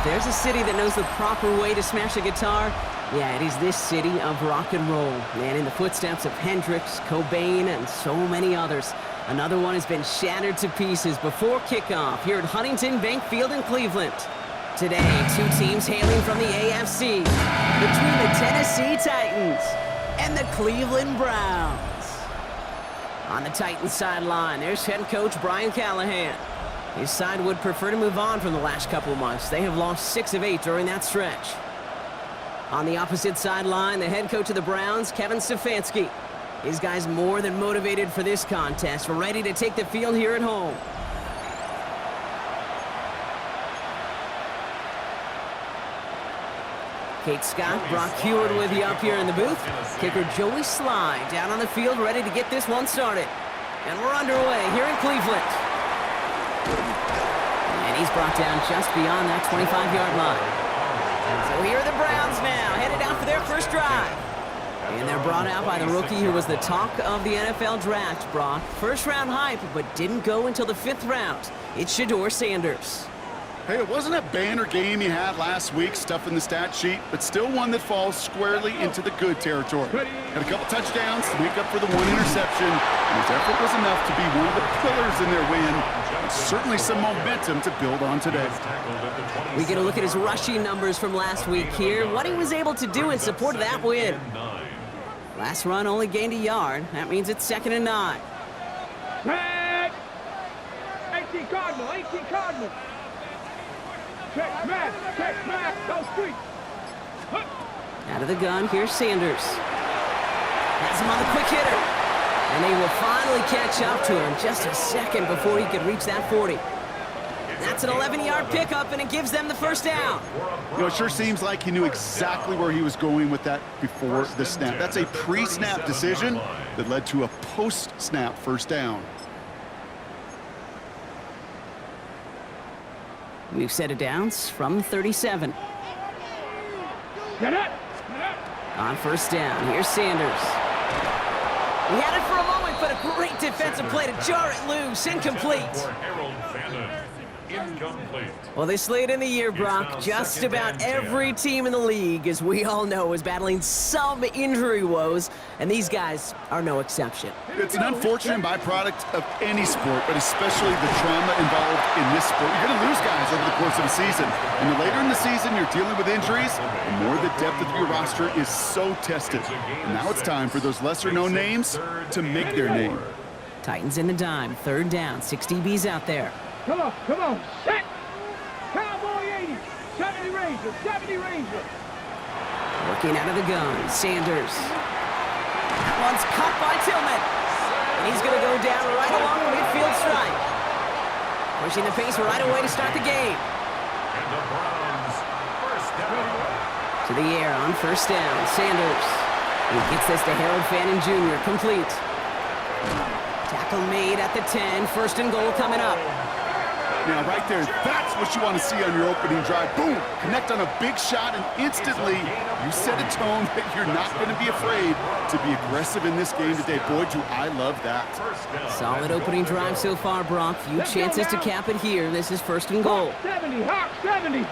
there's a city that knows the proper way to smash a guitar, yeah, it is this city of rock and roll. Man, in the footsteps of Hendrix, Cobain, and so many others. Another one has been shattered to pieces before kickoff here at Huntington Bank Field in Cleveland. Today, two teams hailing from the AFC, between the Tennessee Titans and the Cleveland Browns. On the Titans sideline, there's head coach Brian Callahan. His side would prefer to move on from the last couple of months. They have lost 6 of 8 during that stretch. On the opposite sideline, the head coach of the Browns, Kevin Stefanski. His guys more than motivated for this contest. We're ready to take the field here at home. Kate Scott, Brock Heward with you up here in the booth. Kicker Joey Sly down on the field, ready to get this one started. And we're underway here in Cleveland. And he's brought down just beyond that 25-yard line. So here are the Browns now, headed out for their first drive. And they're brought out by the rookie who was the talk of the NFL draft, Brock. First-round hype, but didn't go until the 5th round. It's Shedeur Sanders. Hey, it wasn't a banner game he had last week, stuff in the stat sheet, but still one that falls squarely into the good territory. Had a couple touchdowns to make up for the 1 interception, and his effort was enough to be one of the pillars in their win. And certainly some momentum to build on today. We get a look at his rushing numbers from last week here, what he was able to do in support of that win. Last run only gained a yard. That means it's 2nd and 9. Red! 18 Cardinal, 18 Cardinal. Check smash, go street. Out of the gun, here's Sanders. Has him on the quick hitter. And they will finally catch up to him just a second before he could reach that 40. That's an 11-yard pickup, and it gives them the first down. You know, it sure seems like he knew exactly where he was going with that before the snap. That's a pre-snap decision that led to a post-snap first down. We've set it downs from 37. Get it! On first down, here's Sanders. He had it for a moment, but a great defensive play to jar it loose. Incomplete. Well, this late in the year, Brock, just about every team in the league, as we all know, is battling some injury woes, and these guys are no exception. It's an unfortunate byproduct of any sport, but especially the trauma involved in this sport. You're going to lose guys over the course of a season, and the later in the season you're dealing with injuries, the more the depth of your roster is so tested. And now it's time for those lesser-known names to make their name. Titans in the dime, 3rd down, 6 DBs out there. Come on, set! Cowboy 80, 70 Ranger, 70 Ranger. Working out of the gun, Sanders. That one's caught by Tillman. And he's going to go down right along the midfield stripe. Pushing the pace right away to start the game. And the Browns, first down. To the air on first down, Sanders. He gets this to Harold Fannin Jr., complete. Tackle made at the 10, 1st and goal coming up. Now, right there, that's what you want to see on your opening drive. Boom! Connect on a big shot, and instantly you set a tone that you're not going to be afraid to be aggressive in this game today. Boy, do I love that. Solid opening drive so far, Brock. Few chances to cap it here. This is 1st and goal. 70, Hawk 70.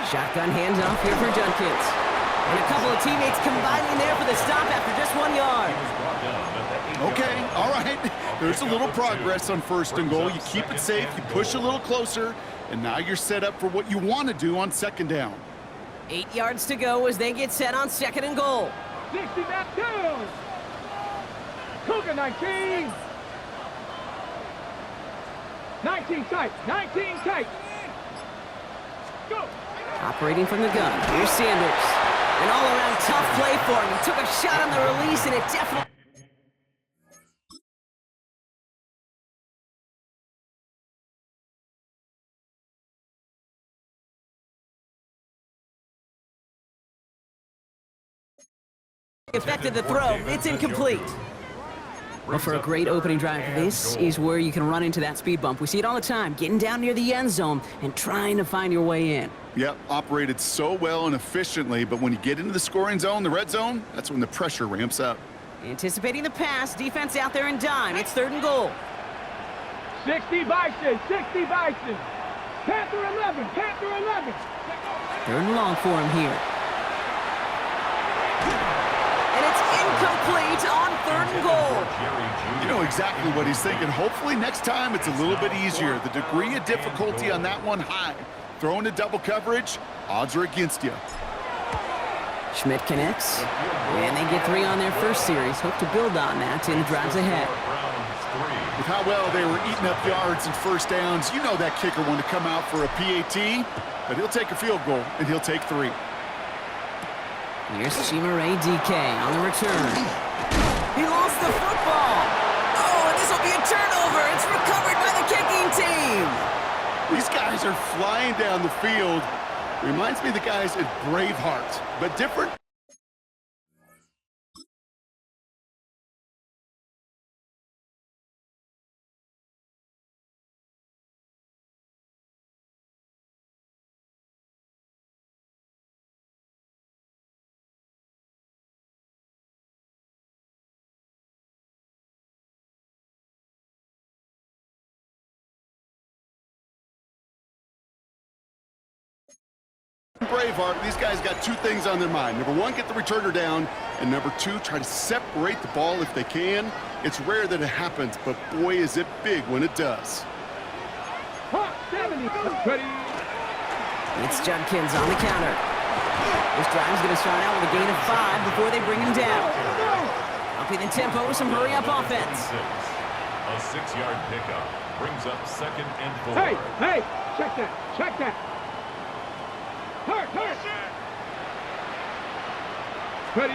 Shotgun handoff here for Junkins. And a couple of teammates combining there for the stop after just 1 yard. Okay, all right. There's a little progress on 1st and goal. You keep it safe, you push a little closer, and now you're set up for what you want to do on 2nd down. 8 yards to go as they get set on 2nd and goal. 60 back down. Cougar 19. 19 tight, 19 tight. Go. Operating from the gun, here's Sanders. An all-around tough play for him. He took a shot on the release, and it definitely... affected the throw. It's incomplete. Well, for a great opening drive, this is where you can run into that speed bump. We see it all the time, getting down near the end zone and trying to find your way in. Yep, operated so well and efficiently, but when you get into the scoring zone, the red zone, that's when the pressure ramps up. Anticipating the pass, defense out there in dime. It's 3rd and goal. 60 Bison, 60 Bison. Panther 11, Panther 11. Third and long for him here. And it's incomplete on third and goal. You know exactly what he's thinking. Hopefully next time it's a little bit easier. The degree of difficulty on that one high. Throwing to double coverage, odds are against you. Schmidt connects, and they get 3 on their first series. Hope to build on that in the drives ahead. With how well they were eating up yards and first downs, you know that kicker wanted to come out for a PAT, but he'll take a field goal, and he'll take 3. Here's Shedeur DK on the return. He lost the football. Oh, and this will be a turnover. It's recovered by the kicking team. These guys are flying down the field. Reminds me of the guys at Braveheart, but different. Braveheart, these guys got 2 things on their mind. Number 1, get the returner down, and number 2, try to separate the ball if they can. It's rare that it happens, but boy, is it big when it does. Hot 70. Ready. It's Judkins on the counter. This drive's going to start out with a gain of 5 before they bring him down. Upping the tempo with some hurry-up offense. A 6-yard pickup brings up 2nd and 4. Hey, hey, check that, check that. Hurt, hurt. Ready.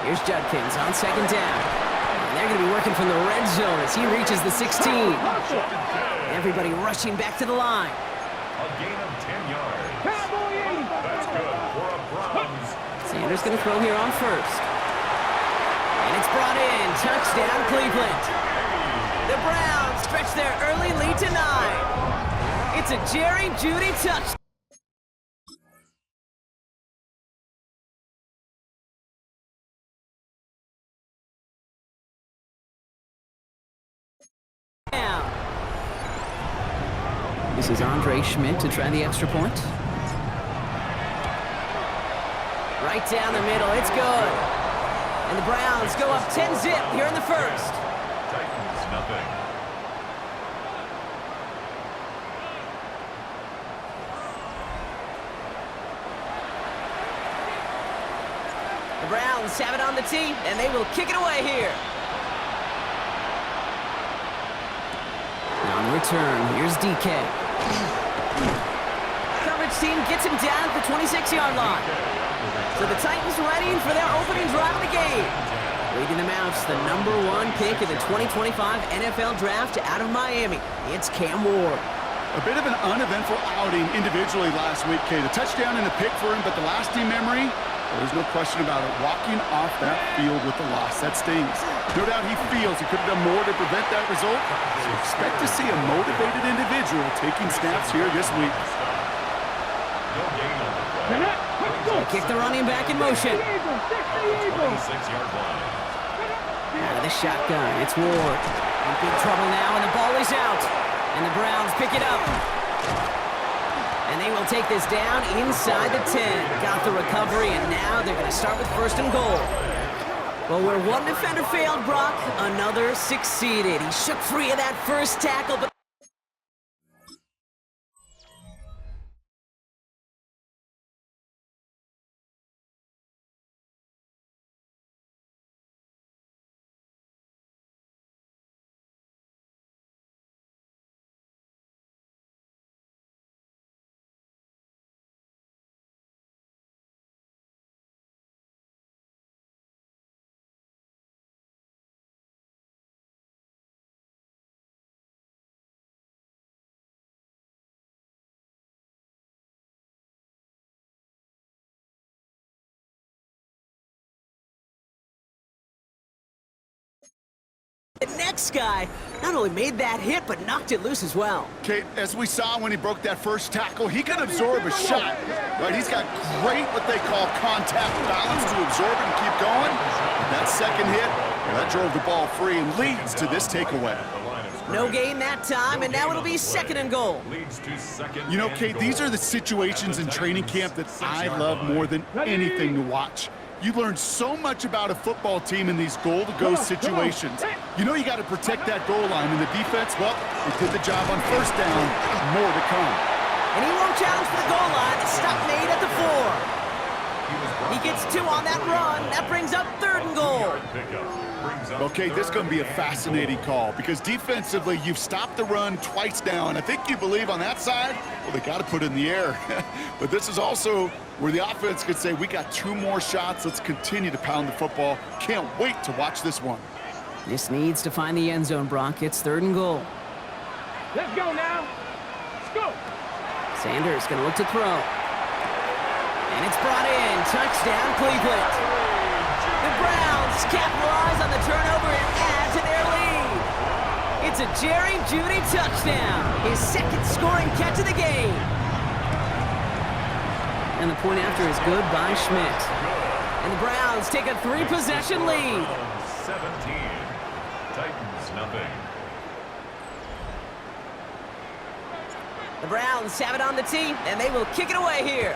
Here's Judkins on 2nd down. And they're going to be working from the red zone as he reaches the 16. Everybody rushing back to the line. A gain of 10 yards. Cowboy 80. That's good for a Browns. Sanders going to throw here on first. And it's brought in. Touchdown, Cleveland. The Browns stretch their early lead to 9. It's a Jerry Jeudy touchdown. This is Andre Schmidt to try the extra point. Right down the middle, it's good. And the Browns go up 10-zip here in the first. Titans, nothing. The Browns have it on the tee, and they will kick it away here. On return, here's DK. Coverage team gets him down at the 26-yard line. So the Titans ready for their opening drive of the game. Leading them out, the #1 pick of the 2025 NFL Draft out of Miami. It's Cam Ward. A bit of an uneventful outing individually last week, Kate. A touchdown and a pick for him, but the lasting memory, there's no question about it. Walking off that field with the loss, that stings. No doubt he feels he could have done more to prevent that result. So expect to see a motivated individual taking snaps here this week. They kick the running back in motion. 26-yard line. Out of the shotgun, it's Ward. In big trouble now, and the ball is out. And the Browns pick it up. And they will take this down inside the 10. Got the recovery, and now they're going to start with 1st and goal. Well, where one defender failed, Brock, another succeeded. He shook free of that first tackle, but the next guy not only made that hit, but knocked it loose as well. Kate, as we saw when he broke that first tackle, he can absorb a shot. Right? He's got great, what they call contact balance to absorb it and keep going. That second hit, well, that drove the ball free and leads to this takeaway. The line of No gain that time, and now it'll be second and goal. Leads to second. You know, and Kate, goal. these are the situations in training camp that I love more than anything to watch. You learn so much about a football team in these goal-to-go situations. You know you got to protect that goal line, and the defense, well, they did the job on first down. More to come. And he won't challenge for the goal line. The stop made at the 4. He gets 2 on that run. That brings up third and goal. Okay, this is going to be a fascinating call because defensively, you've stopped the run twice now, and I think you believe on that side, well, they got to put it in the air. But this is also where the offense could say, we got 2 more shots. Let's continue to pound the football. Can't wait to watch this one. This needs to find the end zone, Brock. It's third and goal. Let's go now. Let's go. Sanders going to look to throw. And it's brought in. Touchdown, Cleveland. The Browns capitalize on the turnover and add to their lead. It's a Jerry Jeudy touchdown. His second scoring catch of the game. And the point after is good by Schmidt. And the Browns take a 3-possession lead. 17. Titans nothing. The Browns have it on the tee, and they will kick it away here.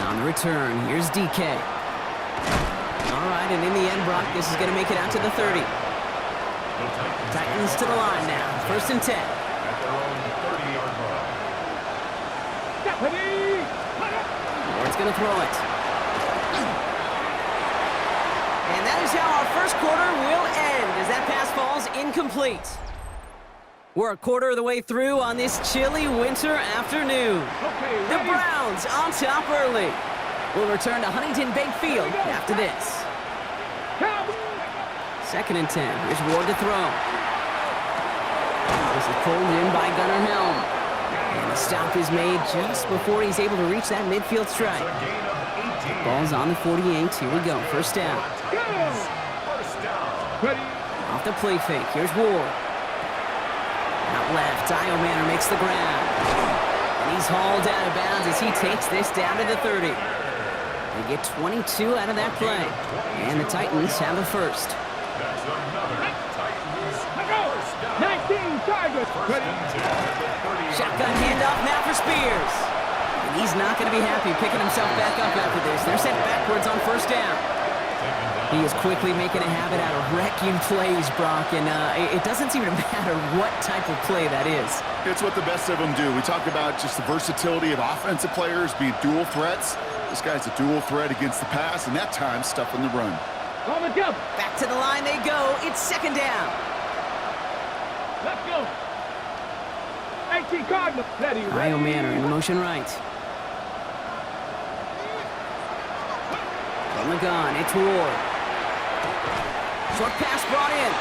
On the return, here's DK. All right, and in the end, Brock, this is going to make it out to the 30. Titans to the line now, first and 10. At their own 30-yard line. Ward's going to throw it. And that is how our first quarter will end, as that pass falls incomplete. We're a quarter of the way through on this chilly winter afternoon. The Browns on top early. We'll return to Huntington Bank Field after this. Second and 10. Here's Ward to throw. This is pulled in by Gunnar Helm. And the stop is made just before he's able to reach that midfield strike. Ball's on the 48. Here we go. First down. Off the play fake. Here's Ward. Out left, Manor makes the grab. And he's hauled out of bounds as he takes this down to the 30. They get 22 out of that play. And the Titans have the first. That's another Titans first down. 19 targets. Shotgun handoff now for Spears. And he's not going to be happy picking himself back up after this. They're sent backwards on first down. He is quickly making a habit out of wrecking plays, Brock, and it doesn't seem to matter what type of play that is. It's what the best of them do. We talk about just the versatility of offensive players being dual threats. This guy's a dual threat against the pass, and that time stuffing the run. On the jump. Back to the line they go. It's second down. Let's go. 18 Cardinals. Manor in motion right. From the gun, it's Ward. Short pass brought in.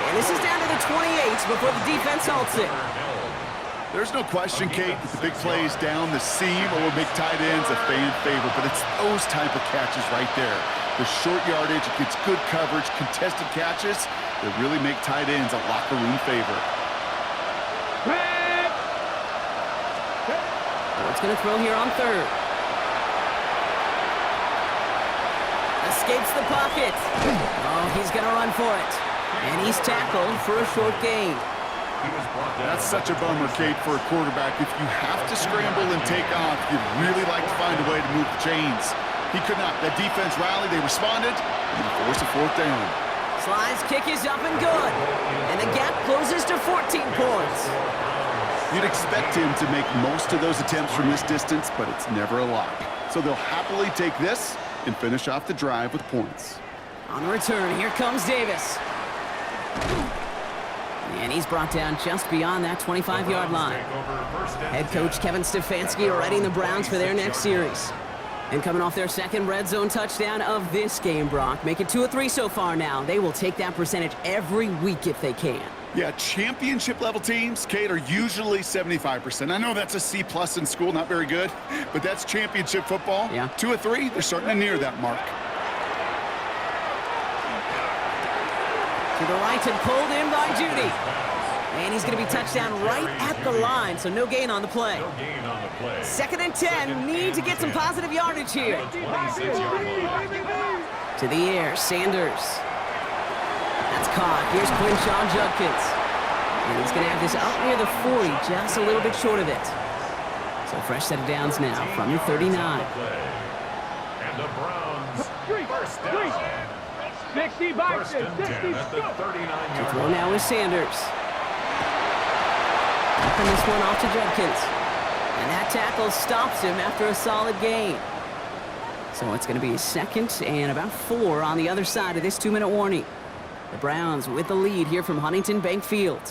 And this is down to the 28 before the defense halts it. There's no question, Kate, that the big plays down the seam or big tight ends a fan favorite, but it's those type of catches right there. The short yardage, it gets good coverage, contested catches that really make tight ends a locker room favorite. Ward's going to throw here on third. Escapes the pocket. Oh, he's going to run for it. And he's tackled for a short gain. That's such a bummer, Kate, for a quarterback. If you have to scramble and take off, you'd really like to find a way to move the chains. He could not. That defense rallied, they responded, and they forced a fourth down. Slide's kick is up and good. And the gap closes to 14 points. You'd expect him to make most of those attempts from this distance, but it's never a lock. So they'll happily take this and finish off the drive with points. On the return, here comes Davis. And he's brought down just beyond that 25-yard line. Head coach Kevin Stefanski readying the Browns for their next series. And coming off their second red zone touchdown of this game, Brock, make it 2 of 3 so far now. They will take that percentage every week if they can. Yeah, championship-level teams, Kate, are usually 75%. I know that's a C+ in school, not very good, but that's championship football. Yeah. 2 of 3, they're starting to near that mark. To the right and pulled in by Jeudy. And he's going to be touched down right at the line, so no gain on the play. No gain on the play. Second and 10, need to get some positive yardage here. 26-yard line. To the air, Sanders. That's caught. Here's Quinshon Judkins. And he's going to have this up near the 40, just a little bit short of it. So fresh set of downs now from the 39. And the Browns first down. 60 by First and 10 at the 39-yard Throw now is Sanders. And this one off to Judkins. And that tackle stops him after a solid gain. So it's going to be a second and about 4 on the other side of this 2-minute warning. The Browns with the lead here from Huntington Bank Field.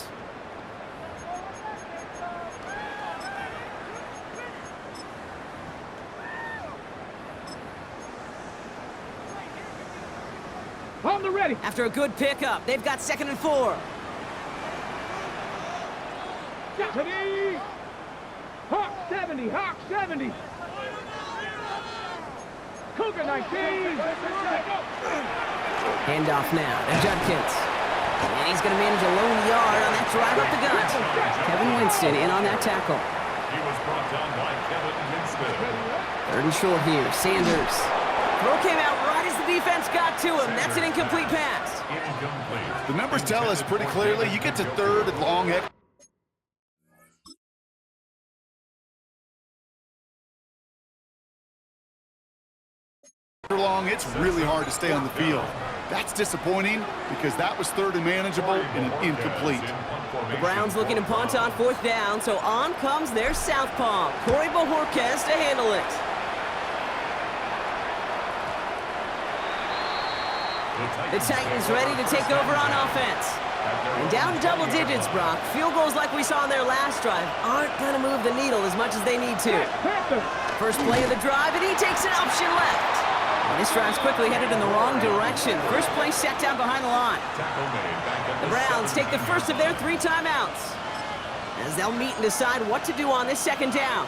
On the ready. After a good pickup, they've got 2nd and 4. Ready. Hawk 70. Hawk 70. Cougar 19. Handoff now to Judkins. And he's going to manage a lone yard on that drive up the gut. Kevin Winston in on that tackle. He was brought down by Kevin Winston. 3rd and short here. Sanders. Throw came out right as the defense got to him. That's an incomplete pass. Incomplete. The numbers tell us pretty clearly, you get to 3rd and long, it's really hard to stay on the field. That's disappointing because that was 3rd and manageable and an incomplete. The Browns looking to punt on 4th down, so on comes their southpaw, Corey Bojorquez, to handle it. The Titans ready to take over on offense. And down double digits, Brock. Field goals like we saw on their last drive aren't going to move the needle as much as they need to. First play of the drive, and he takes an option left. And this drive's quickly headed in the wrong direction. First play set down behind the line. The Browns take the first of their 3 timeouts as they'll meet and decide what to do on this 2nd down.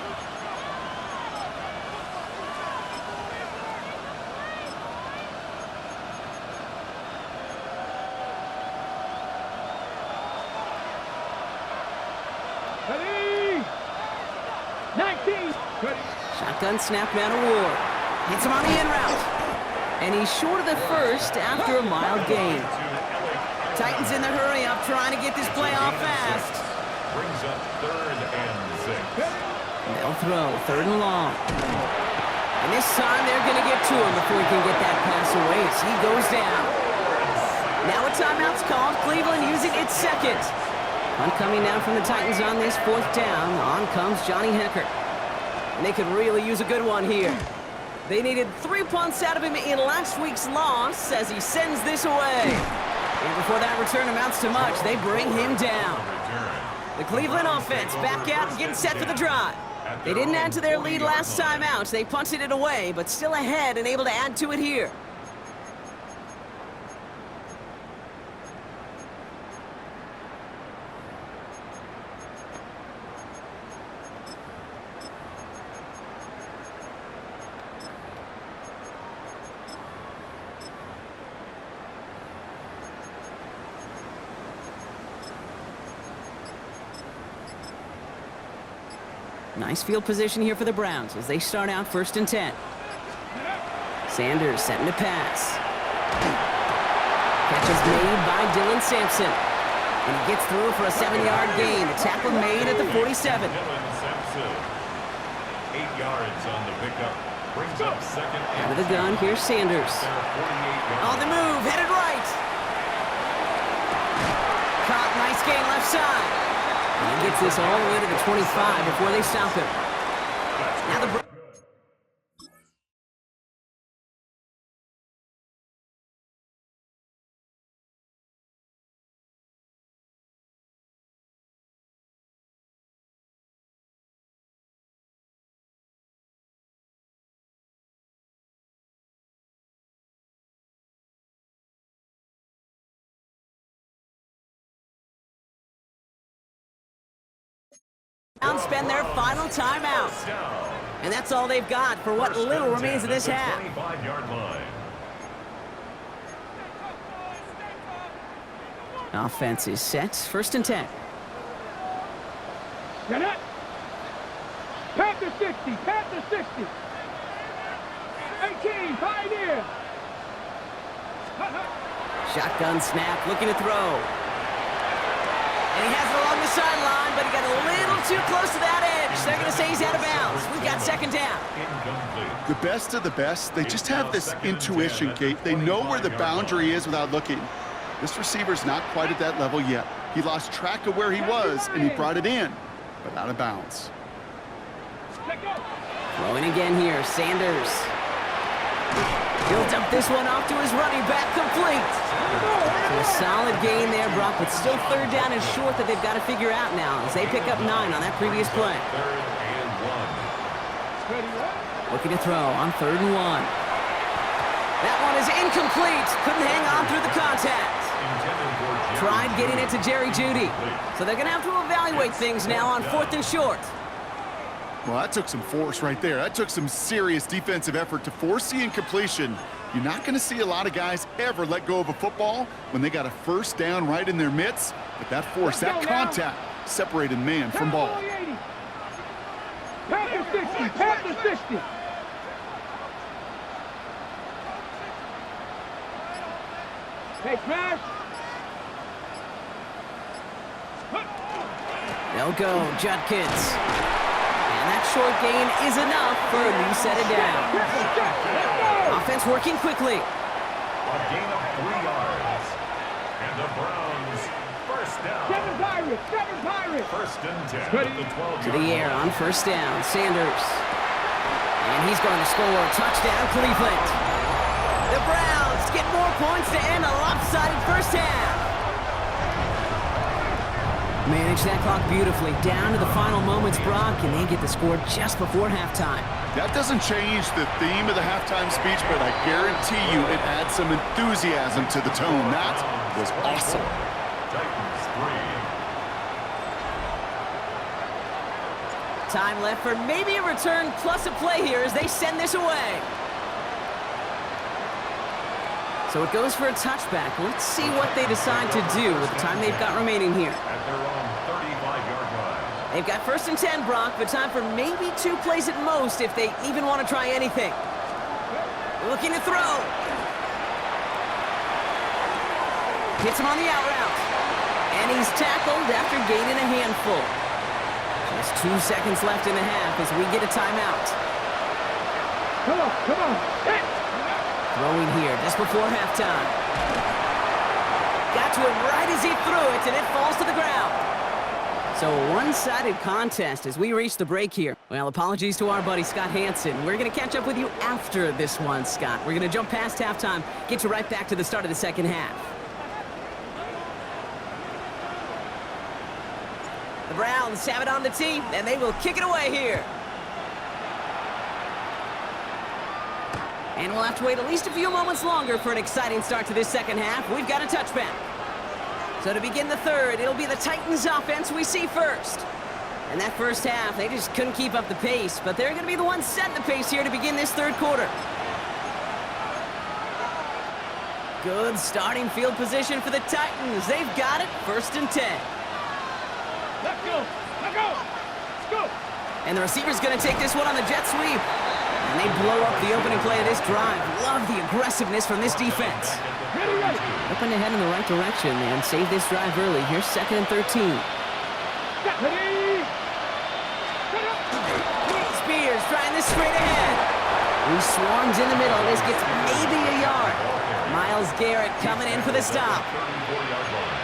Ready. 19. Ready. Shotgun snap now to Ward. Hits him on the in route. And he's short of the first after a mild gain. Titans in the hurry up, trying to get this play off fast. Brings up 3rd and 6. They'll throw 3rd and long. And this time they're going to get to him before he can get that pass away as he goes down. Now a timeout's called. Cleveland using its 2nd. Punt coming now from the Titans on this 4th down. On comes Johnny Hecker. And they could really use a good one here. They needed 3 punts out of him in last week's loss as he sends this away. And before that return amounts to much, they bring him down. The Cleveland offense back out and getting set for the drive. They didn't add to their lead last time out. They punted it away, but still ahead and able to add to it here. Nice field position here for the Browns as they start out 1st and 10. Sanders setting to pass. Catch is made by Dylan Sampson. And he gets through for a 7-yard gain. The tackle made at the 47. Dylan Sampson. 8 yards on the pickup. Brings up 2nd and Out of the gun, here's Sanders. On the move, headed right. Caught, nice gain left side. And he gets this all the way to the 25 before they stop him. Now the Browns spend their final timeout. And that's all they've got for what little remains of this half. 25-yard line. Offense is set. 1st and 10. Get it. Panther 60. Panther 60. 18. Pioneer. Shotgun snap, looking to throw. And he has it along the sideline, but he got a little too close to that edge. They're going to say he's out of bounds. We've got second down. The best of the best, they just have this intuition, Kate. They know where the boundary is without looking. This receiver's not quite at that level yet. He lost track of where he was, and he brought it in, but out of bounds. Throwing again here, Sanders. He'll dump this one off to his running back, complete. So a solid gain there, Brock, but still third down and short that they've got to figure out now as they pick up 9 on that previous play. Looking to throw on 3rd and 1. That one is incomplete. Couldn't hang on through the contact. Tried getting it to Jerry Jeudy. So they're going to have to evaluate things now on 4th and short. Well, that took some force right there. That took some serious defensive effort to force the incompletion. You're not going to see a lot of guys ever let go of a football when they got a first down right in their midst. But that force, that contact, separated man from ball. Pass the 60, pass the 60. Hey, smash. They'll go, Judkins. And that short gain is enough for a new set of downs. Offense working quickly. A gain of 3 yards. And the Browns, first down. 7 Pirates. First and 10 at the 12-yard To the air on first down, Sanders. And he's going to score. Touchdown, Cleveland. The Browns get more points to end a lopsided first half. Manage that clock beautifully. Down to the final moments, Brock, and they get the score just before halftime. That doesn't change the theme of the halftime speech, but I guarantee you it adds some enthusiasm to the tone. That was awesome. Titans 3. Time left for maybe a return plus a play here as they send this away. So it goes for a touchback. Let's see what they decide to do with the time they've got remaining here. At their own 35-yard line. They've got first and 10, Brock, but time for maybe 2 plays at most if they even want to try anything. Looking to throw. Hits him on the out route. And he's tackled after gaining a handful. Just 2 seconds left in the half as we get a timeout. Come on. Hit. Throwing here just before halftime. Got to it right as he threw it, and it falls to the ground. So a one-sided contest as we reach the break here. Well, apologies to our buddy Scott Hansen. We're going to catch up with you after this one, Scott. We're going to jump past halftime, get you right back to the start of the second half. The Browns have it on the tee, and they will kick it away here. And we'll have to wait at least a few moments longer for an exciting start to this second half. We've got a touchback. So to begin the third, it'll be the Titans offense we see first. And that first half, they just couldn't keep up the pace, but they're going to be the ones setting the pace here to begin this third quarter. Good starting field position for the Titans. They've got it, first and 10. Let's go. Let's go. And the receiver's going to take this one on the jet sweep. And they blow up the opening play of this drive. Love the aggressiveness from this defense. Ready. Looking to head in the right direction and save this drive early. Here's 2nd and 13. Ready. Spears trying this straight ahead. He swarms in the middle. This gets maybe a yard. Myles Garrett coming in for the stop.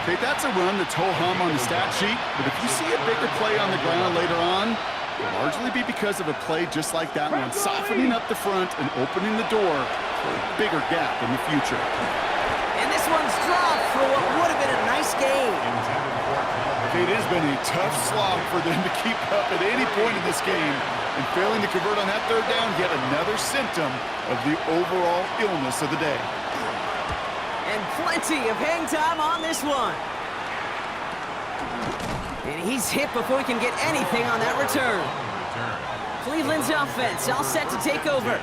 Okay, that's a run that's ho-hum on the stat sheet, but if you see a bigger play on the ground later on, it'll largely be because of a play just like that one, softening up the front and opening the door for a bigger gap in the future. And this one's dropped for what would have been a nice game. Okay, it has been a tough slog for them to keep up at any point in this game, and failing to convert on that third down, yet another symptom of the overall illness of the day. And plenty of hang time on this one. And he's hit before he can get anything on that return. Cleveland's offense all set to take over.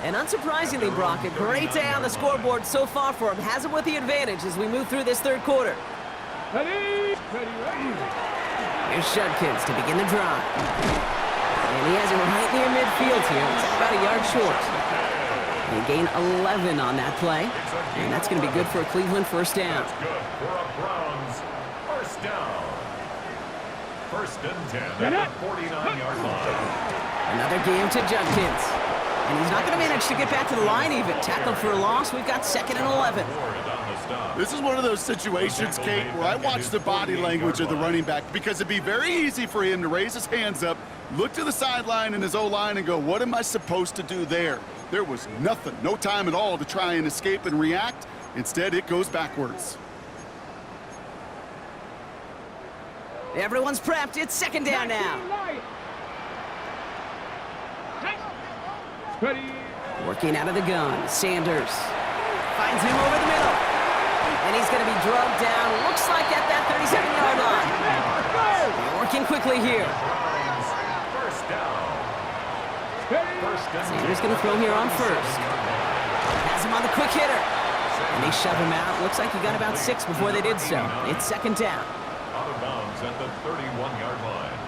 And unsurprisingly, Brock, a great day on the scoreboard so far for him. Has him with the advantage as we move through this third quarter. Ready. Here's Judkins to begin the drive. And he has it right near midfield here. It's about a yard short. They gain 11 on that play, and that's going to be good for a Cleveland first down. That's good for a Browns first down. First and 10 at the 49-yard line. Another game to Judkins. And he's not going to manage to get back to the line even. Tackled for a loss. We've got 2nd and 11. This is one of those situations, Kate, where I watch the body language of the running back because it'd be very easy for him to raise his hands up, look to the sideline in his O-line and go, what am I supposed to do there? There was nothing, no time at all to try and escape and react. Instead, it goes backwards. Everyone's prepped. It's 2nd down now. Working out of the gun. Sanders finds him over the middle. And he's going to be drugged down. Looks like at that 37-yard line. They're working quickly here. First down. Sanders going to throw here on first. Has him on the quick hitter. And they shove him out. Looks like he got about 6 before they did so. It's 2nd down. Out of bounds at the 31-yard line.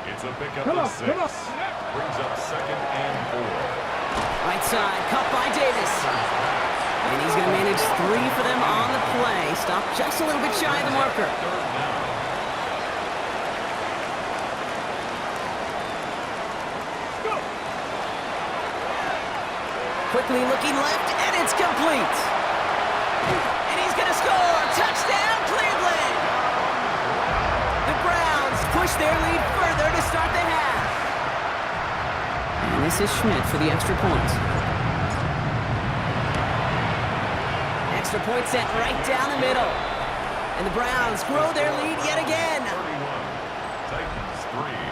It's a pickup of 6. Brings up 2nd and 4. Right side, cut by Davis. And he's going to manage 3 for them on the play. Stop just a little bit shy of the marker. Quickly looking left, and it's complete. And he's going to score. Touchdown, Cleveland. The Browns push their lead further to start the half. And this is Schmidt for the extra point. Extra point set right down the middle. And the Browns grow their lead yet again. 31. Titans 3.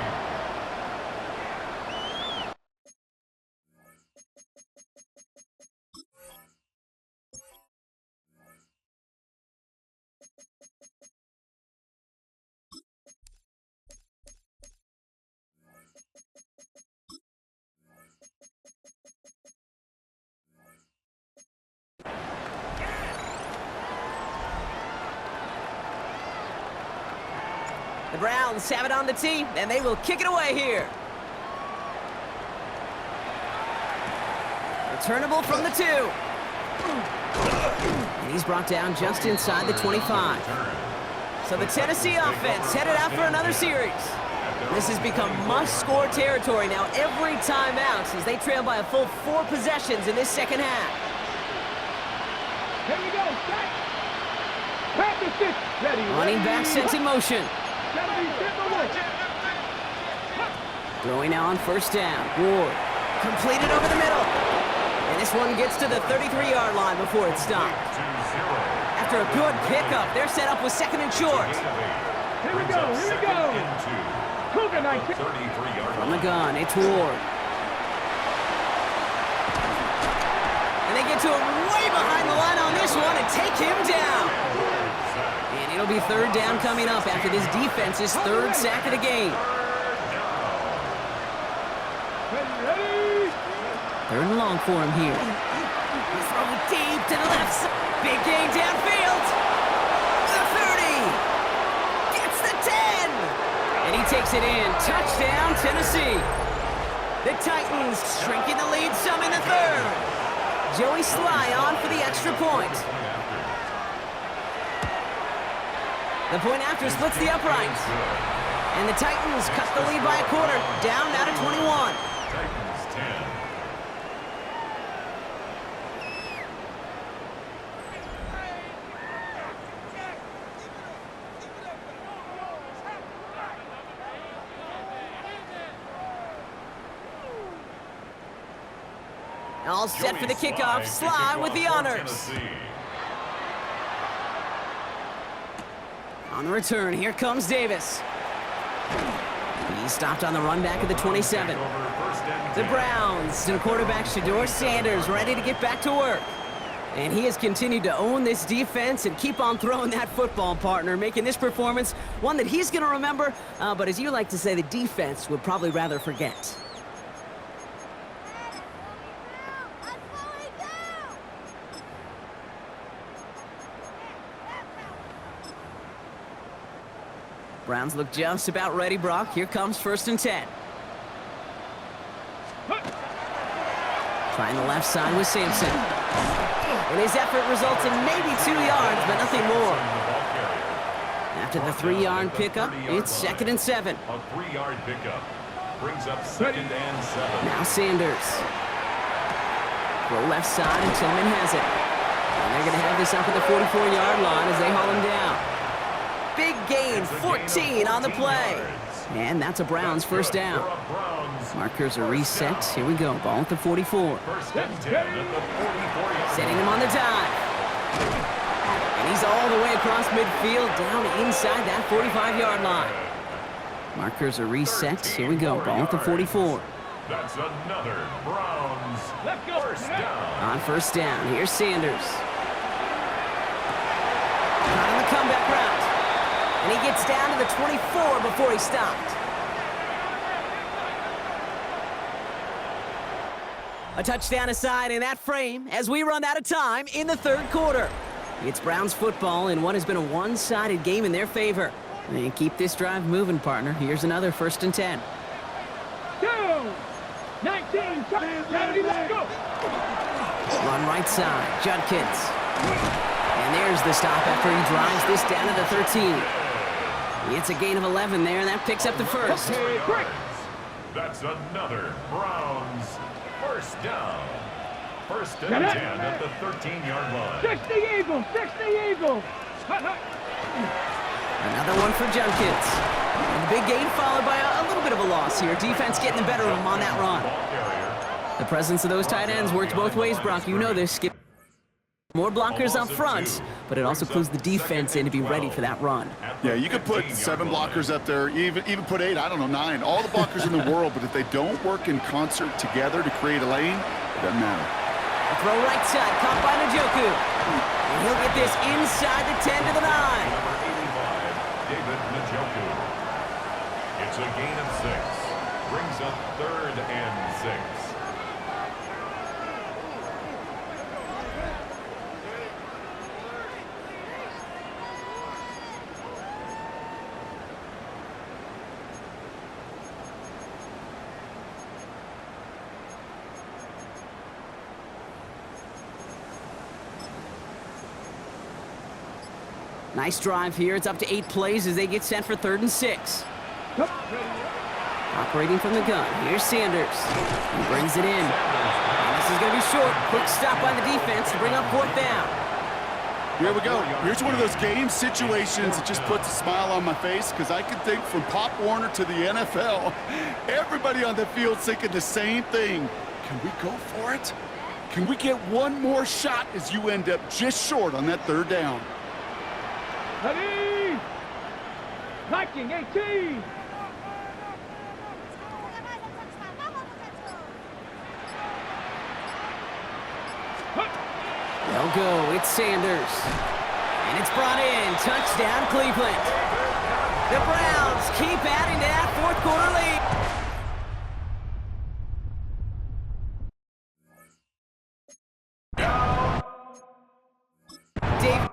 The Browns have it on the tee, and they will kick it away here. Returnable from the 2. And he's brought down just inside the 25. So the Tennessee offense headed out for another series. This has become must-score territory now every time out as they trail by a full 4 possessions in this second half. Here we go, set. Practice it. Ready. Running back sent in motion. Throwing now on first down. Ward completed over the middle. And this one gets to the 33-yard line before it's stopped. After a good pickup, they're set up with 2nd and short. Here we go, here we go. Cougar 19. From the gun, it's Ward. And they get to him way behind the line on this one and take him down. And it'll be 3rd down coming up after this defense's 3rd sack of the game. Ready. 3rd and long for him here. He's throwing deep to the left side. Big gain downfield. The 30. Gets the 10. And he takes it in. Touchdown, Tennessee. The Titans shrinking the lead some in the 3rd. Joey Sly on for the extra point. The point after splits the uprights. And the Titans cut the lead by a quarter, down now to 21. Titans 10. All set for the kickoff. Sly with the honors. On the return, here comes Davis. He stopped on the run back at the 27. The Browns and quarterback Shedeur Sanders ready to get back to work. And he has continued to own this defense and keep on throwing that football, partner, making this performance one that he's going to remember, but as you like to say, the defense would probably rather forget. Browns look just about ready, Brock. Here comes 1st and 10. Trying the left side with Sampson. And his effort results in maybe 2 yards, but nothing more. After the 3-yard pickup, it's 2nd and 7. A 3-yard pickup brings up 2nd and 7. Now Sanders. Throw left side, and Tillman has it. And they're going to have this up at the 44-yard line as they haul him down. Big gain, 14 on the play. And that's a Browns first down. Markers are reset. Here we go. Ball at the 44. First and 10 at the 44. Setting him on the dive. And he's all the way across midfield, down inside that 45-yard line. Markers are reset. Here we go. Ball at the 44. That's another Browns first down. On first down, here's Sanders. Not on the comeback route. And he gets down to the 24 before he stopped. A touchdown aside in that frame as we run out of time in the third quarter. It's Browns football in what has been a one-sided game in their favor. And keep this drive moving, partner. Here's another 1st and 10. 19, 70, let's go. Run right side, Judkins. And there's the stop after he drives this down to the 13. It's a gain of 11 there, and that picks up the first. That's another Browns first down. 1st and 10 at the 13-yard line. 60 Eagles, 60 Eagles. Another one for Judkins. And the big gain followed by a little bit of a loss here. Defense getting the better of him on that run. The presence of those tight ends works both ways, Brock. You know this. Skip more blockers up front, but it also clues the defense in to be ready for that run. Yeah, you could put 7 blockers up there, even put 8, I don't know, 9. All the blockers in the world, but if they don't work in concert together to create a lane, it doesn't matter. A throw right side, caught by Njoku. And he'll get this inside the 10 to the 9. Number 85, David Njoku. It's a gain of 6. Brings up 3rd and 6. Nice drive here. It's up to 8 plays as they get set for 3rd and 6. Operating from the gun. Here's Sanders. He brings it in. And this is going to be short. Quick stop by the defense to bring up 4th down. Here we go. Here's one of those game situations that just puts a smile on my face because I can think from Pop Warner to the NFL, everybody on the field thinking the same thing. Can we go for it? Can we get one more shot as you end up just short on that 3rd down? Ready? Viking 18. They'll go. It's Sanders. And it's brought in. Touchdown, Cleveland. The Browns keep adding to that 4th quarter lead. Dave.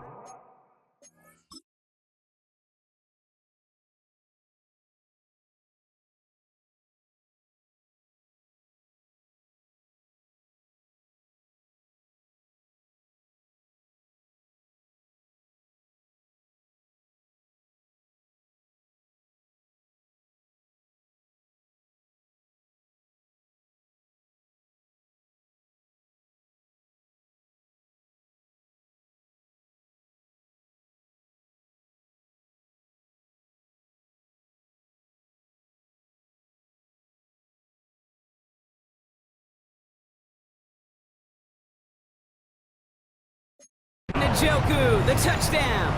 Njoku, the touchdown.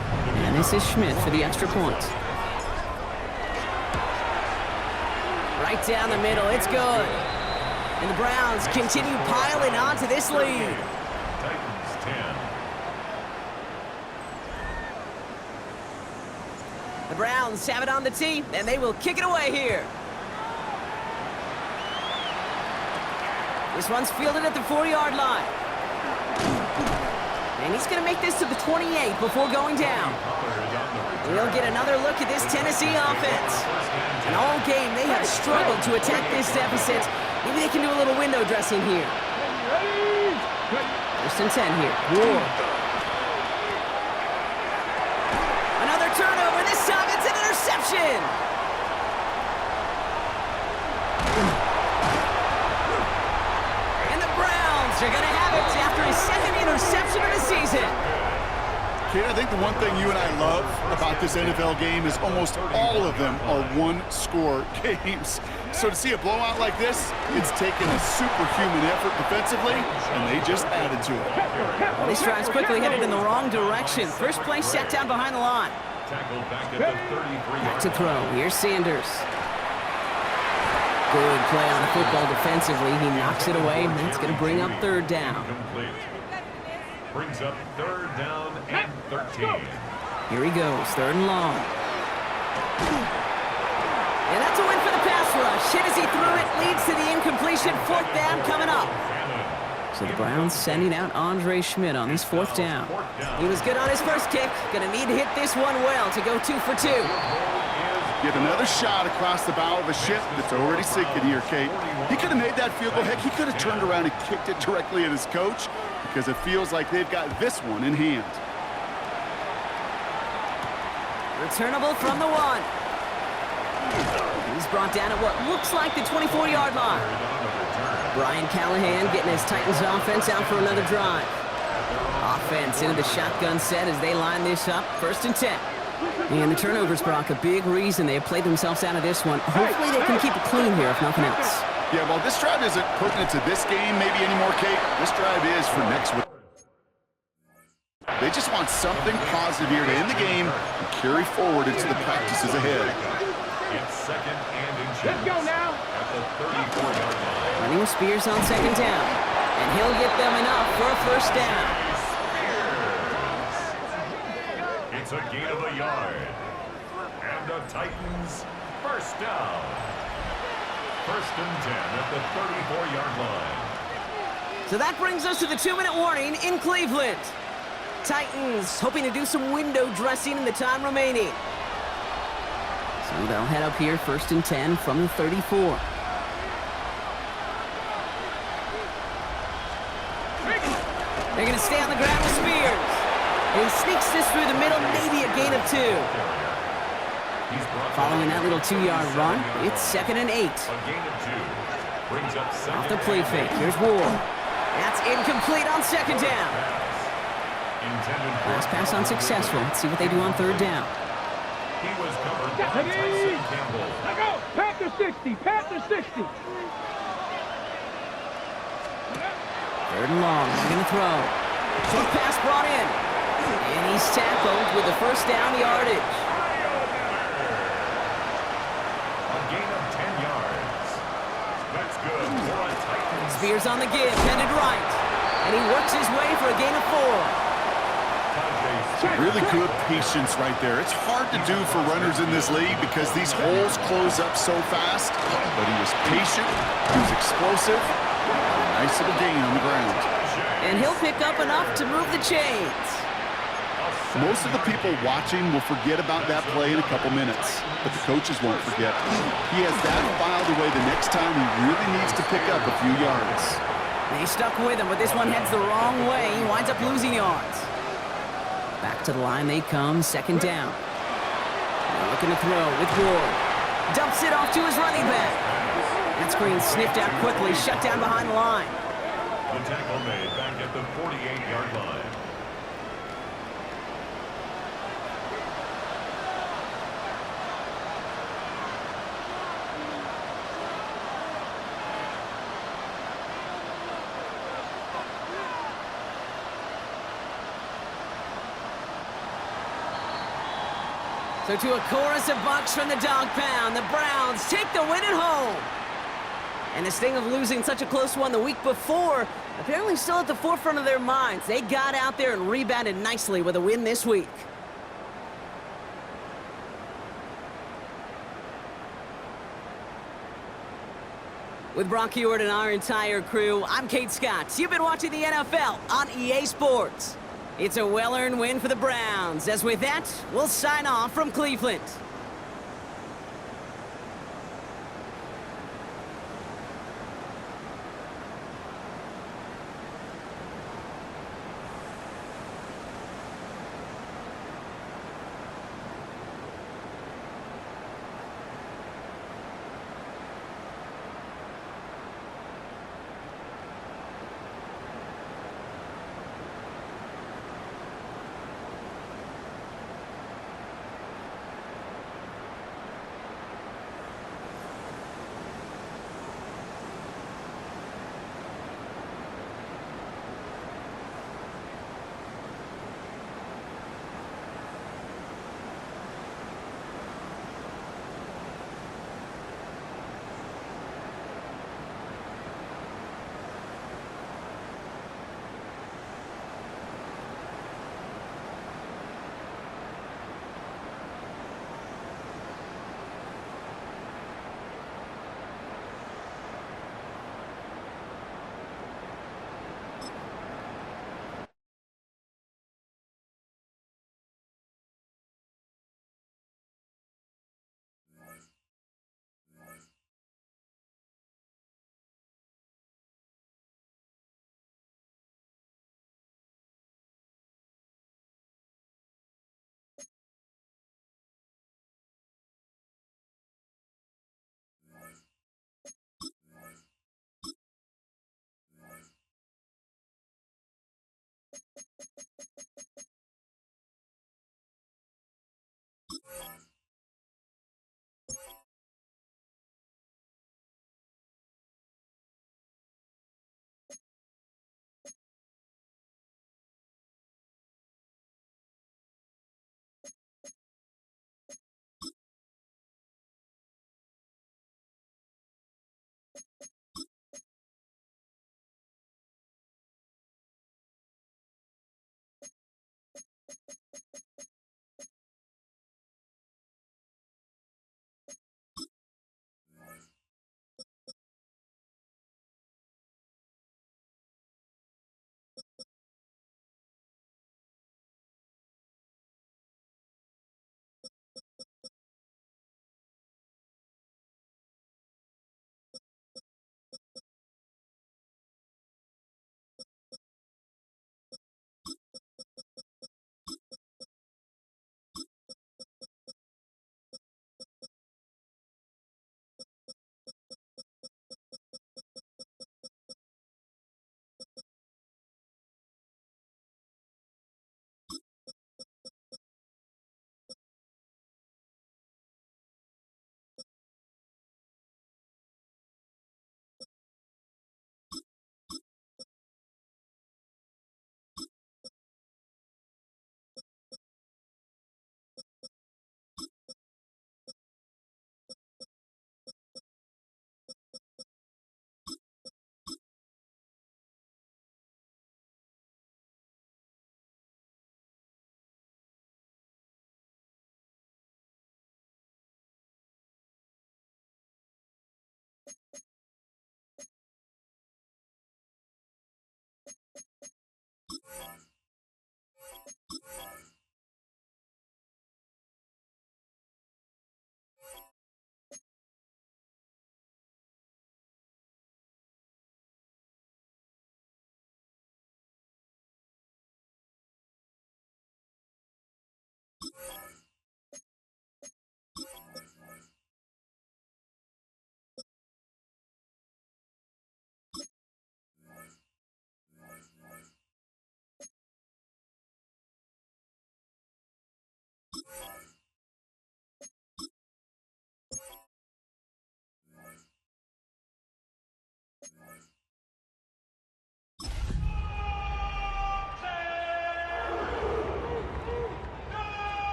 And this is Schmidt for the extra point. Right down the middle, it's good. And the Browns continue piling onto this lead. Titans 10. The Browns have it on the tee, and they will kick it away here. This one's fielded at the 4-yard line. And he's going to make this to the 28 before going down. We'll get another look at this Tennessee offense. And all game, they have struggled to attack this deficit. Maybe they can do a little window dressing here. First and 10 here. Ward. Another turnover. This time it's an interception. And the Browns are going to have it after his second interception of the season. Kid, I think the one thing you and I love about this NFL game is almost all of them are one-score games. So to see a blowout like this, it's taken a superhuman effort defensively, and they just added to it. Well, this drive's quickly headed in the wrong direction. First play set down behind the line. Tackled back at the 33. Back to throw. Here's Sanders. Good play on the football defensively. He knocks it away, and that's going to bring up third down. Complete. Brings up third down and 13. Here he goes, third and long. And that's a win for the pass rush. Hit as he threw it, leads to the incompletion. Fourth down coming up. So the Browns sending out Andre Schmidt on this fourth down. He was good on his first kick. Gonna need to hit this one well to go 2 for 2. Get another shot across the bow of a ship that's already sinking here, Kate. He could have made that field goal. Heck, he could have turned around and kicked it directly at his coach because it feels like they've got this one in hand. Returnable from the 1. He's brought down at what looks like the 24-yard line. Brian Callahan getting his Titans offense out for another drive. Offense into the shotgun set as they line this up. First and 10. And the turnovers, Brock, a big reason they have played themselves out of this one. Hopefully they can keep it clean here, if nothing else. Yeah, well, this drive isn't pertinent to this game maybe anymore, Kate. This drive is for next week. They just want something positive here to end the game and carry forward into the practices ahead. It's second and inches. Let's go now. At the 34-yard line. Running with Spears on second down. And he'll get them enough for a first down. It's a gain of a yard. And the Titans first down. First and 10 at the 34-yard line. So that brings us to the 2-minute warning in Cleveland. Titans hoping to do some window dressing in the time remaining. So they'll head up here first and 10 from the 34. They're going to stay on the ground with Spears. And he sneaks this through the middle, maybe a gain of 2. Following that little 2-yard run, it's second and 8. A gain of 2. Brings up second. Off the play fake, here's Ward. That's incomplete on second down. Last pass unsuccessful. Let's see what they do on third down. He was covered by Tyson Campbell. Let go. Panther 60. Panther 60. Third and long. They're going to throw. Short pass brought in. And he's tackled with the first down yardage. A gain of 10 yards. That's good for a Titans. Spears on the give, headed right. And he works his way for a gain of 4. Really good patience right there. It's hard to do for runners in this league because these holes close up so fast. But he was patient, he was explosive, a nice little gain on the ground. And he'll pick up enough to move the chains. Most of the people watching will forget about that play in a couple minutes, but the coaches won't forget. He has that filed away the next time he really needs to pick up a few yards. They stuck with him, but this one heads the wrong way. He winds up losing yards. Back to the line they come, second down. They're looking to throw with Ward. Dumps it off to his running back. That screen sniffed out quickly, shut down behind the line. The tackle made back at the 48-yard line. So to a chorus of bucks from the dog pound, the Browns take the win at home. And the sting of losing such a close one the week before, apparently still at the forefront of their minds. They got out there and rebounded nicely with a win this week. With Brock Hewitt and our entire crew, I'm Kate Scott. You've been watching the NFL on EA Sports. It's a well-earned win for the Browns. As with that, we'll sign off from Cleveland.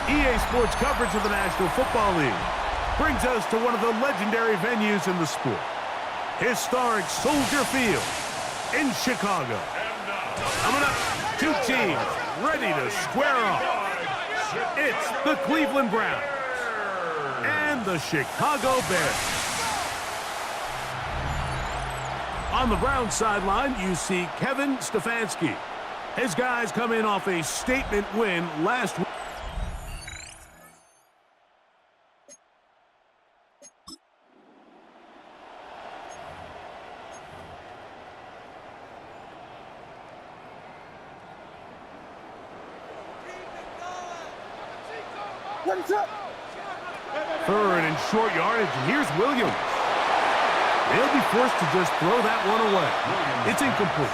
EA Sports coverage of the National Football League brings us to one of the legendary venues in the sport, historic Soldier Field in Chicago. Coming up, two teams ready to square off. It's the Cleveland Browns and the Chicago Bears. On the Browns sideline, you see Kevin Stefanski. His guys come in off a statement win last week. Third and short yardage, and here's Williams. They'll be forced to just throw that one away. It's incomplete.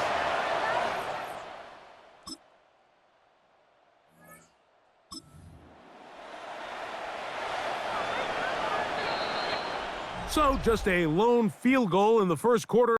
So just a lone field goal in the first quarter.